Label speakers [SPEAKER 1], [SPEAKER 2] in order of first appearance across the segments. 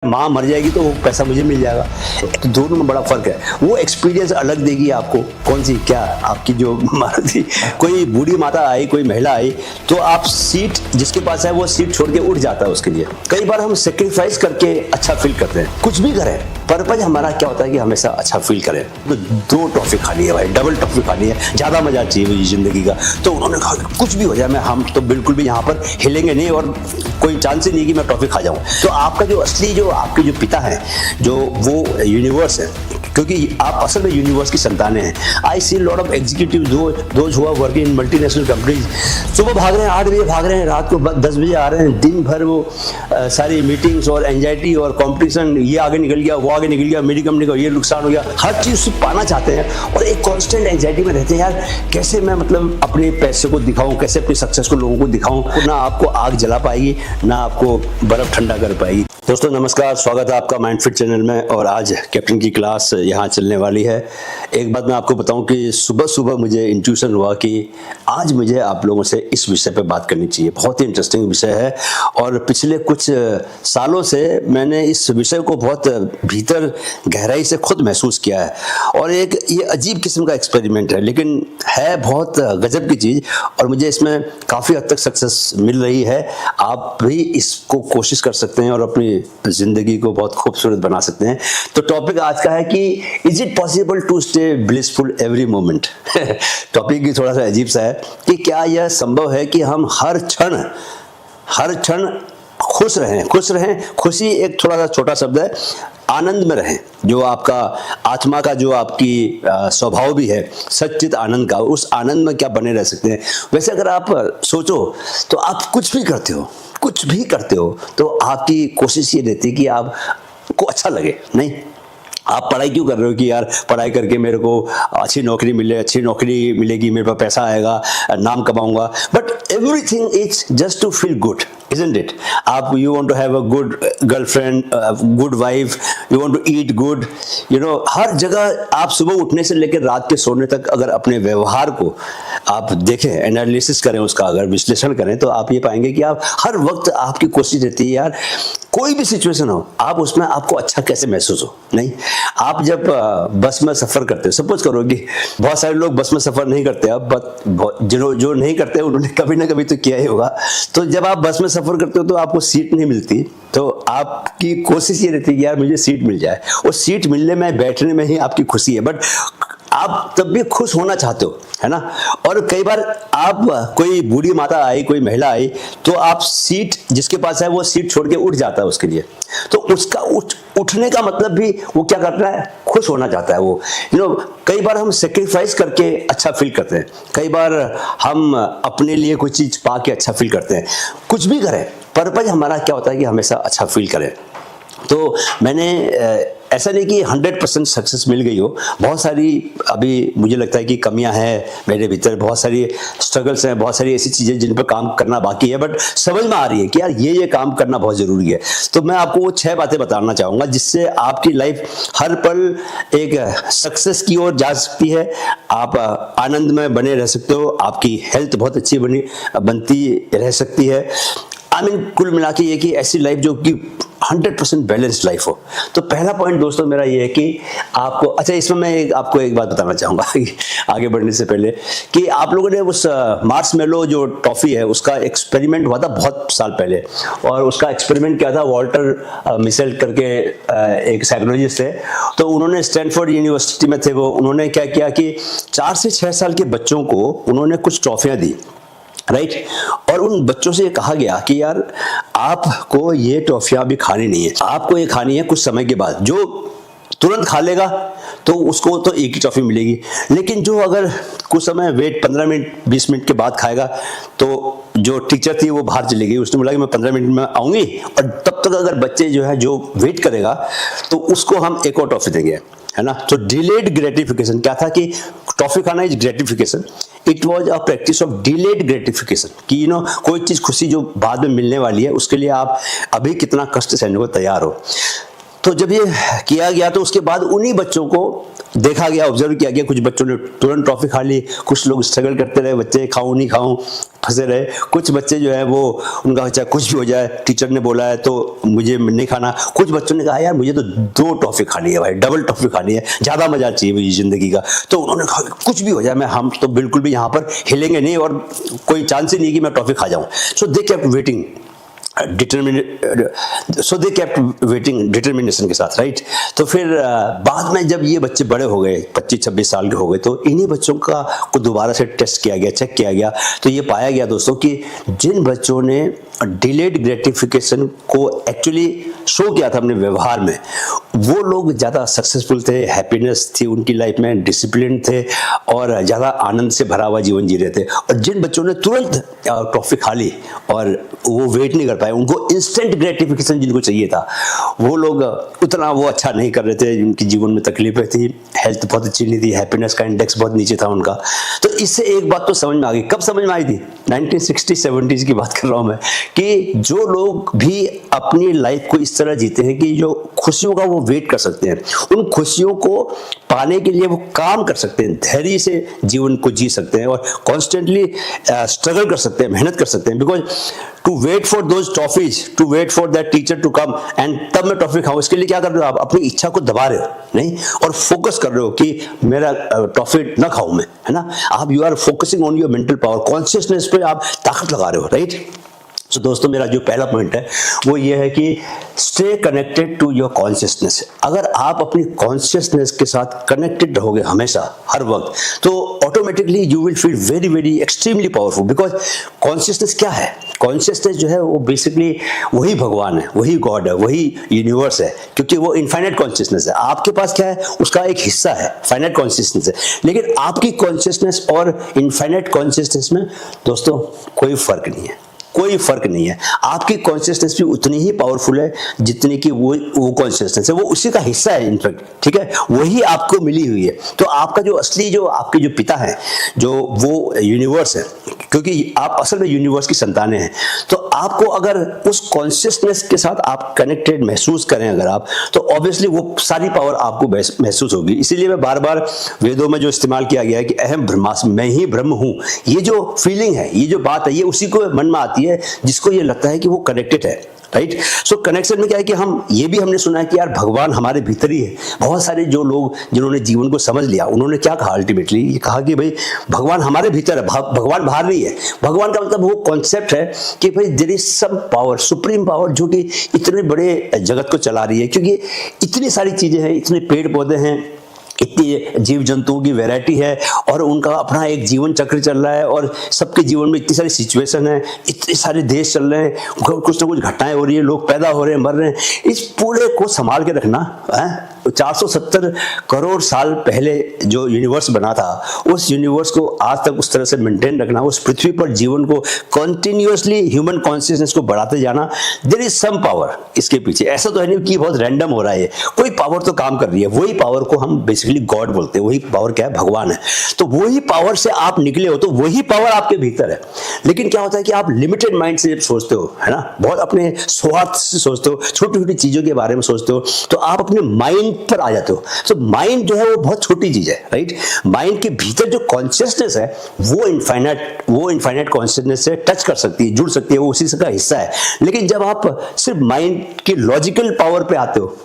[SPEAKER 1] माँ मर जाएगी तो वो पैसा मुझे मिल जाएगा। तो दोनों में बड़ा फर्क है। वो एक्सपीरियंस अलग देगी आपको। कौन सी क्या आपकी जो थी, कोई बूढ़ी माता आई, कोई महिला आई, तो आप सीट जिसके पास है वो सीट छोड़ के उठ जाता है उसके लिए। कई बार हम सेक्रीफाइस करके अच्छा फील करते हैं। कुछ भी करें, पर्पज हमारा क्या होता है कि हमेशा अच्छा फील करें। तो 2 टॉफी खानी है भाई, डबल टॉफी खानी है, ज्यादा मजा चाहिए मुझे जिंदगी का। तो उन्होंने कहा कुछ भी हो जाए हम तो बिल्कुल भी यहाँ पर हिलेंगे नहीं और कोई चांस ही नहीं कि मैं टॉफी खा जाऊं। तो आपका जो असली जो आपके जो पिता है, जो वो यूनिवर्स है, क्योंकि आप असल में यूनिवर्स की संतानें हैं। I see lot of executive those who are working in multinational companies. सुबह भाग रहे हैं, 8 बजे भाग रहे हैं, रात को 10 बजे आ रहे हैं, दिन भर वो सारी मीटिंग्स और एंजाइटी और कंपटीशन, ये आगे निकल गया, वो आगे निकल गया, मेरी कंपनी को ये नुकसान हो गया, हर चीज से पाना चाहते हैं और एक कांस्टेंट एंजाइटी में रहते हैं। यार कैसे मैं मतलब अपने पैसे को दिखाऊं, कैसे अपनी सक्सेस को लोगों को दिखाऊं। ना आपको आग जला पाएगी, ना आपको बर्फ ठंडा कर पाएगी। दोस्तों नमस्कार, स्वागत है आपका माइंड फिट चैनल में। और आज कैप्टन की क्लास यहाँ चलने वाली है। एक बात मैं आपको बताऊं कि सुबह सुबह मुझे इंट्यूशन हुआ कि आज मुझे आप लोगों से इस विषय पे बात करनी चाहिए। बहुत ही इंटरेस्टिंग विषय है और पिछले कुछ सालों से मैंने इस विषय को बहुत भीतर गहराई से खुद महसूस किया है। और एक ये अजीब किस्म का एक्सपेरिमेंट है, लेकिन है बहुत गजब की चीज़ और मुझे इसमें काफ़ी हद तक सक्सेस मिल रही है। आप भी इसको कोशिश कर सकते हैं और अपनी जिंदगी को बहुत खूबसूरत बना सकते हैं। तो टॉपिक आज का है कि is it possible to stay blissful every moment. Topic भी थोड़ा सा अजीब सा है कि क्या यह संभव है कि हम हर क्षण खुश रहें। खुशी एक थोड़ा सा छोटा शब्द है, आनंद में रहें। जो आपका आत्मा का जो आपकी स्वभाव भी है सच्चित आनंद का, उस आनंद में क्या बने रह सकते हैं। वैसे अगर आप सोचो तो आप कुछ भी करते हो तो आपकी कोशिश ये रहती है कि आपको अच्छा लगे। नहीं, आप पढ़ाई क्यों कर रहे हो कि यार पढ़ाई करके मेरे को अच्छी नौकरी मिलेगी, मेरे पास पैसा आएगा, नाम कमाऊंगा। But everything is just to feel good, isn't it? आप you want to have a good girlfriend, good wife, you want to eat good, हर जगह आप सुबह उठने से लेकर रात के सोने तक अगर अपने व्यवहार को आप देखें, एनालिसिस करें, उसका अगर विश्लेषण करें, तो आप ये पाएंगे कि आप हर वक्त आपकी कोशिश रहती है यार कोई भी सिचुएशन हो, आप उसमें आपको अच्छा कैसे महसूस हो। नहीं, आप जब बस में सफर करते हो, सपोज करो कि बहुत सारे लोग बस में सफर नहीं करते, अब जो नहीं करते उन्होंने कभी ना कभी तो किया ही होगा। तो जब आप बस में सफर करते हो तो आपको सीट नहीं मिलती, तो आपकी कोशिश ये रहती है कि यार मुझे सीट मिल जाए। और सीट मिलने में, बैठने में ही आपकी खुशी है, बट आप तब भी खुश होना चाहते हो, है ना। और कई बार आप कोई बूढ़ी माता आई, कोई महिला आई, तो आप सीट जिसके पास है वो सीट छोड़ के उठ जाता है उसके लिए। तो उसका उठने का मतलब भी वो क्या करता है, खुश होना चाहता है वो। कई बार हम सेक्रीफाइस करके अच्छा फील करते हैं। कई बार हम अपने लिए कोई चीज पा के अच्छा फील करते हैं। कुछ भी करें, पर्पज हमारा क्या होता है कि हमेशा अच्छा फील करें। तो मैंने ऐसा नहीं कि 100% सक्सेस मिल गई हो, बहुत सारी अभी मुझे लगता है कि कमियां हैं मेरे भीतर, बहुत सारी स्ट्रगल्स हैं, बहुत सारी ऐसी चीज़ें जिन पर काम करना बाकी है, बट समझ में आ रही है कि यार ये काम करना बहुत ज़रूरी है। तो मैं आपको वो 6 बातें बताना चाहूँगा जिससे आपकी लाइफ हर पल एक सक्सेस की ओर जा सकती है। आप आनंद में बने रह सकते हो, आपकी हेल्थ बहुत अच्छी बनती रह सकती है। कुल मिला के ये कि ऐसी लाइफ जो कि 100% बैलेंस्ड लाइफ हो। तो पहला पॉइंट दोस्तों मेरा ये है कि आपको, अच्छा इसमें मैं आपको एक बात बताना चाहूँगा आगे बढ़ने से पहले, कि आप लोगों ने उस मार्शमेलो जो टॉफ़ी है उसका एक्सपेरिमेंट हुआ था बहुत साल पहले। और उसका एक्सपेरिमेंट क्या था, वॉल्टर मिसेल करके एक साइकोलॉजिस्ट थे, तो उन्होंने स्टैनफोर्ड यूनिवर्सिटी में थे वो। उन्होंने क्या किया कि 4 से 6 साल के बच्चों को उन्होंने कुछ ट्रॉफियाँ दी, राइट। और उन बच्चों से ये कहा गया कि यार आपको ये टॉफियां भी खानी नहीं है, आपको ये खानी है कुछ समय के बाद। जो तुरंत खा लेगा तो उसको तो एक ही टॉफी मिलेगी, लेकिन जो अगर कुछ समय वेट 15 मिनट 20 मिनट के बाद खाएगा, तो जो टीचर थी वो बाहर चली गई, उसने बोला कि मैं 15 मिनट में आऊंगी, और तब तक अगर बच्चे जो है जो वेट करेगा तो उसको हम एक और टॉफी देंगे, है ना। तो डिलेड ग्रेटिफिकेशन क्या था कि टॉफी खाना is gratification, it was a practice of delayed gratification कि कोई चीज खुशी जो बाद में मिलने वाली है उसके लिए आप अभी कितना कष्ट सहने को तैयार हो। तो जब ये किया गया तो उसके बाद उन्हीं बच्चों को देखा गया, ऑब्जर्व किया गया, कुछ बच्चों ने तुरंत ट्रॉफी खा ली, कुछ लोग स्ट्रगल करते रहे, बच्चे खाऊं नहीं खाऊं फंसे रहे, कुछ बच्चे जो है वो उनका चाहे कुछ भी हो जाए, टीचर ने बोला है तो मुझे नहीं खाना, कुछ बच्चों ने कहा यार मुझे तो 2 टॉफी खानी है भाई, डबल टॉफी खानी है, ज्यादा मजा चाहिए मुझे जिंदगी का, तो उन्होंने कहा कुछ भी हो जाए हम तो बिल्कुल भी यहाँ पर हिलेंगे नहीं और कोई चांस ही नहीं कि मैं टॉफी खा जाऊं। So they kept waiting so they kept waiting determination के साथ, राइट। तो फिर बाद में जब ये बच्चे बड़े हो गए, 25-26 साल के हो गए, तो इन्हीं बच्चों को दोबारा से टेस्ट किया गया, चेक किया गया, तो ये पाया गया दोस्तों कि जिन बच्चों ने डिलेड ग्रेटिफिकेशन को एक्चुअली शो किया था अपने व्यवहार में, वो लोग ज़्यादा सक्सेसफुल थे, हैप्पीनेस थी उनकी लाइफ में, डिसिप्लिन थे और ज़्यादा आनंद से भरा हुआ जीवन जी रहे थे। और जिन बच्चों ने तुरंत टॉफी खा ली और वो वेट नहीं कर पाए, उनको इंस्टेंट ग्रेटिफिकेशन जिनको चाहिए था, वो लोग उतना वो अच्छा नहीं कर रहे थे, उनकी जीवन में तकलीफें थी, हेल्थ बहुत अच्छी नहीं थी, हैप्पीनेस का इंडेक्स बहुत नीचे था उनका। तो इससे एक बात तो समझ में आ गई, कब समझ में आई थी? 1960-70s की बात कर रहा हूँ मैं, कि जो लोग भी अपनी लाइफ को इस तरह जीते हैं कि जो खुशियों का वो वेट कर सकते हैं, उन खुशियों को पाने के लिए वो काम कर सकते हैं, धैर्य से जीवन को जी सकते हैं और कॉन्स्टेंटली स्ट्रगल कर सकते हैं, मेहनत कर सकते हैं। Because to wait for those toffees, to wait for that teacher to come and तब मैं टॉफी खाऊं, इसके लिए क्या कर रहे हो आप? अपनी इच्छा को दबा रहे हो नहीं, और फोकस कर रहे हो कि मेरा टॉफी ना खाऊं मैं, है ना। आप you are focusing on your mental power, consciousness पे आप ताकत लगा रहे हो, राइट। तो दोस्तों मेरा जो पहला पॉइंट है वो ये है कि stay connected to your consciousness. अगर आप अपनी कॉन्शियसनेस के साथ कनेक्टेड रहोगे हमेशा हर वक्त, तो automatically you will feel very very extremely powerful. Because consciousness क्या है? कॉन्शियसनेस जो है वो बेसिकली वही भगवान है, वही गॉड है, वही यूनिवर्स है, क्योंकि वो इनफाइनाइट कॉन्शियसनेस है। आपके पास क्या है? उसका एक हिस्सा है, फाइनाइट कॉन्शियसनेस है। लेकिन आपकी कॉन्शियसनेस और इनफाइनाइट कॉन्शियसनेस में दोस्तों कोई फर्क नहीं है, कोई फर्क नहीं है। आपकी कॉन्शियसनेस भी उतनी ही पावरफुल है जितनी कि वो कॉन्शियसनेस है, वो उसी का हिस्सा है इनफैक्ट, ठीक है, वही आपको मिली हुई है। तो आपका जो असली जो आपके जो पिता है, जो वो यूनिवर्स है, क्योंकि आप असल में यूनिवर्स की संतानें हैं, तो आपको अगर उस कॉन्शियसनेस के साथ आप कनेक्टेड महसूस करें अगर आप, तो ऑब्वियसली वो सारी पावर आपको महसूस होगी। इसीलिए मैं बार बार वेदों में जो इस्तेमाल किया गया है कि अहम ब्रह्मास्मि, मैं ही ब्रह्म हूं, ये जो फीलिंग है, ये जो बात है, ये उसी को मन में आती है जिसको ये लगता है कि वो कनेक्टेड है, राइट। सो कनेक्शन में क्या है कि हम ये भी हमने सुना है कि यार भगवान हमारे भीतर ही है। बहुत सारे जो लोग जिन्होंने जीवन को समझ लिया, उन्होंने क्या कहा अल्टीमेटली? ये कहा कि भाई भगवान हमारे भीतर है, भगवान बाहर नहीं है। भगवान का मतलब वो कॉन्सेप्ट है कि भाई there is some power, supreme power, जो कि इतने बड़े जगत को चला रही है, क्योंकि इतनी सारी चीजें हैं, इतने पेड़ पौधे हैं, इतनी जीव जंतुओं की वैरायटी है और उनका अपना एक जीवन चक्र चल रहा है, और सबके जीवन में इतनी सारी सिचुएशन है, इतने सारे देश चल रहे हैं, कुछ ना कुछ घटनाएं हो रही है, लोग पैदा हो रहे हैं, मर रहे हैं। इस पूरे को संभाल के रखना है। 470 करोड़ साल पहले जो यूनिवर्स बना था, उस यूनिवर्स को आज तक उस तरह से मेंटेन रखना, उस पृथ्वी पर जीवन को कंटिन्यूअसली ह्यूमन कॉन्शियसनेस को बढ़ाते जाना, देयर इज सम पावर इसके पीछे। ऐसा तो है नहीं कि बहुत रैंडम हो रहा है, कोई पावर तो काम कर रही है। वही पावर को हम बेसिकली गॉड बोलते हैं। वही पावर क्या है? भगवान है। तो वही पावर से आप निकले हो, तो वही पावर आपके भीतर है। लेकिन क्या होता है कि आप लिमिटेड माइंड से जब सोचते हो, है ना, बहुत अपने स्वार्थ से सोचते हो, छोटी छोटी चीजों के बारे में सोचते हो, तो आप अपने माइंड पर आ जाते हो। तो माइंड जो है वो बहुत छोटी चीज है, राइट। माइंड के भीतर जो कॉन्शियसनेस है वो इनफाइनाइट कॉन्शियसनेस से टच कर सकती है, जुड़ सकती है, वो उसी का हिस्सा है। लेकिन जब आप सिर्फ माइंड की लॉजिकल पावर पे आते हो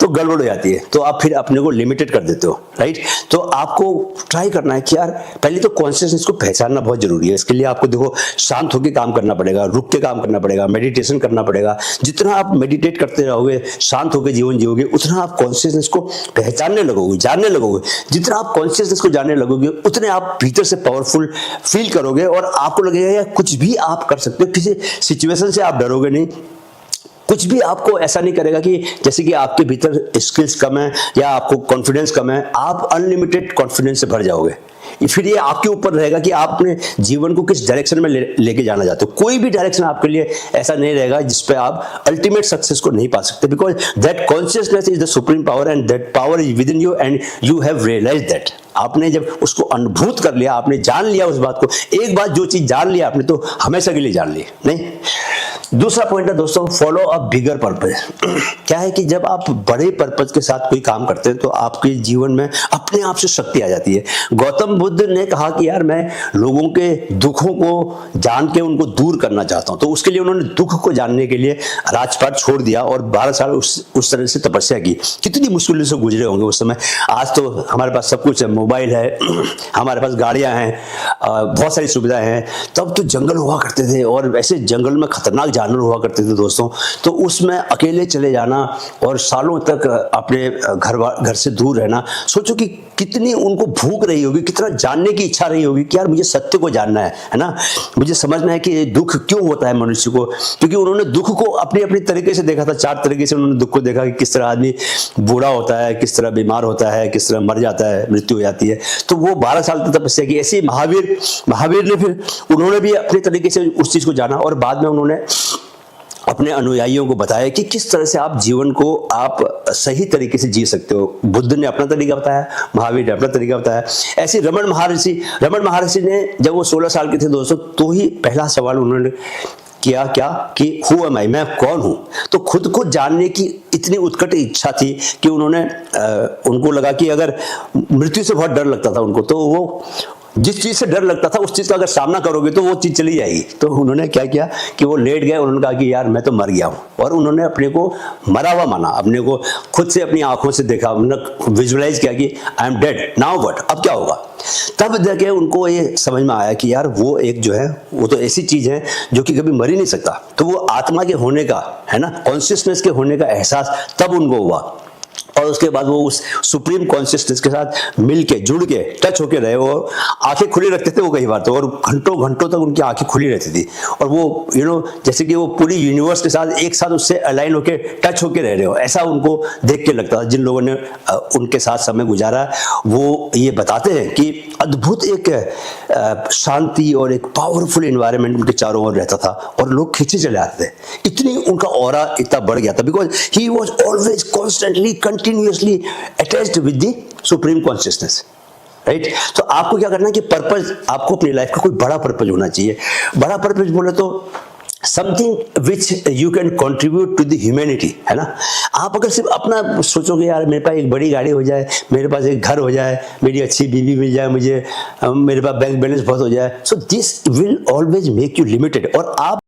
[SPEAKER 1] तो गड़बड़ हो जाती है, तो आप फिर अपने को लिमिटेड कर देते हो, राइट। तो आपको ट्राई करना है कि यार पहले तो कॉन्शियसनेस को पहचानना बहुत जरूरी है। इसके लिए आपको देखो शांत होकर काम करना पड़ेगा, रुक के काम करना पड़ेगा, मेडिटेशन करना पड़ेगा। जितना आप मेडिटेट करते रहोगे, शांत होकर जीवन जियोगे, उतना आप कॉन्शियसनेस को पहचानने लगोगे, जानने लगोगे। जितना आप कॉन्शियसनेस को जानने लगोगे, उतने आप भीतर से पावरफुल फील करोगे और आपको लगेगा यार कुछ भी आप कर सकते हो, किसी सिचुएशन से आप डरोगे नहीं। कुछ भी आपको ऐसा नहीं करेगा कि जैसे कि आपके भीतर स्किल्स कम है या आपको कॉन्फिडेंस कम है, आप अनलिमिटेड कॉन्फिडेंस से भर जाओगे। फिर ये आपके ऊपर रहेगा कि आप अपने जीवन को किस डायरेक्शन में लेके जाना चाहते हो। कोई भी डायरेक्शन आपके लिए ऐसा नहीं रहेगा जिसपे आप अल्टीमेट सक्सेस को नहीं पा सकते, because that consciousness is the supreme power and that power is within you and you have realised that. आपने जब उसको अनुभूत कर लिया, आपने जान लिया उस बात को, एक बात जो चीज जान लिया आपने, तो हमेशा के लिए जान ली नहीं। दूसरा पॉइंट है दोस्तों, फॉलो अ बिगर पर्पज। क्या है कि जब आप बड़े पर्पज के साथ कोई काम करते हैं तो आपके जीवन में अपने आप से शक्ति आ जाती है। गौतम बुद्ध ने कहा कि यार मैं लोगों के दुखों को जान के उनको दूर करना चाहता हूं, तो उसके लिए उन्होंने दुख को जानने के लिए राजपाट छोड़ दिया और 12 साल उस तरह से तपस्या की। कितनी मुश्किलों से गुजरे होंगे उस समय। आज तो हमारे पास सब कुछ है, मोबाइल है, हमारे पास गाड़ियां हैं, बहुत सारी सुविधाएं हैं। तब तो जंगल हुआ करते थे और वैसे जंगल में खतरनाक जानवर हुआ करते थे दोस्तों। तो उसमें अकेले चले जाना और सालों तक अपने घर से दूर रहना, सोचो कि कितनी उनको भूख रही होगी, कितना जानने की इच्छा रही होगी कि यार मुझे सत्य को जानना है ना, मुझे समझना है कि दुख क्यों होता है मनुष्य को। क्योंकि उन्होंने दुख को अपनी अपनी तरीके से देखा था, 4 तरीके से उन्होंने दुख को देखा कि किस तरह आदमी बूढ़ा होता है, किस तरह बीमार होता है, किस तरह मर जाता है, मृत्यु हो जाती है। तो वो 12 साल तक तपस्या की। ऐसे महावीर ने फिर उन्होंने भी अपने तरीके से उस चीज को जाना और बाद में उन्होंने अपने अनुयायियों को बताया कि किस तरह से आप जीवन को आप सही तरीके से जी सकते हो। बुद्ध ने अपना तरीका बताया, महावीर ने अपना तरीका बताया। ऐसे रमन महर्षि ने जब वो 16 साल के थे दोस्तों, तो ही पहला सवाल उन्होंने किया क्या कि हु एम आई, मैं कौन हूं। तो खुद को जानने की इतनी उत्कट इच्छा थी कि उनको लगा कि अगर मृत्यु से बहुत डर लगता था उनको, तो वो जिस चीज से डर लगता था उस चीज का अगर सामना करोगे तो वो चीज चली जाएगी। तो उन्होंने क्या किया कि वो लेट गए, उन्होंने कहा कि यार मैं तो मर गया हूं, और उन्होंने अपने को मरा हुआ माना, अपने को खुद से अपनी आंखों से देखा, उन्होंने विजुअलाइज किया कि I am dead, now what, अब क्या होगा। तब जाके उनको ये समझ में आया कि यार वो एक जो है वो तो ऐसी चीज है जो कि कभी मर ही नहीं सकता। तो वो आत्मा के होने का है ना, कॉन्शियसनेस के होने का एहसास तब उनको हुआ। और उसके बाद वो उस सुप्रीम कॉन्शियसनेस के साथ मिलके जुड़ के टच होके रहे। वो आंखें खुली रखते थे वो कई बार तो, और घंटों तक उनकी आंखें खुली रहती थी। और वो जैसे कि वो पूरी यूनिवर्स के साथ एक साथ उससे अलाइन होके टच होके रह रहे हो, ऐसा उनको देख के लगता था। जिन लोगों ने उनके साथ समय गुजारा वो ये बताते हैं कि अद्भुत एक शांति और एक पावरफुल एनवायरनमेंट उनके चारों ओर रहता था और लोग खींचे चले आते थे। इतनी उनका ऑरा इतना बढ़ गया था, because he was always constantly continuously attached with the supreme consciousness, right. तो आपको क्या करना है कि पर्पज, आपको अपनी लाइफ का कोई बड़ा पर्पज होना चाहिए। बड़ा पर्पज बोले तो something which you can contribute to the humanity, है ना। आप अगर सिर्फ अपना सोचोगे यार मेरे पास एक बड़ी गाड़ी हो जाए, मेरे पास एक घर हो जाए, मेरी अच्छी बीवी मिल जाए मुझे, मेरे पास बैंक बैलेंस बहुत हो जाए, so this will always make you limited. और आप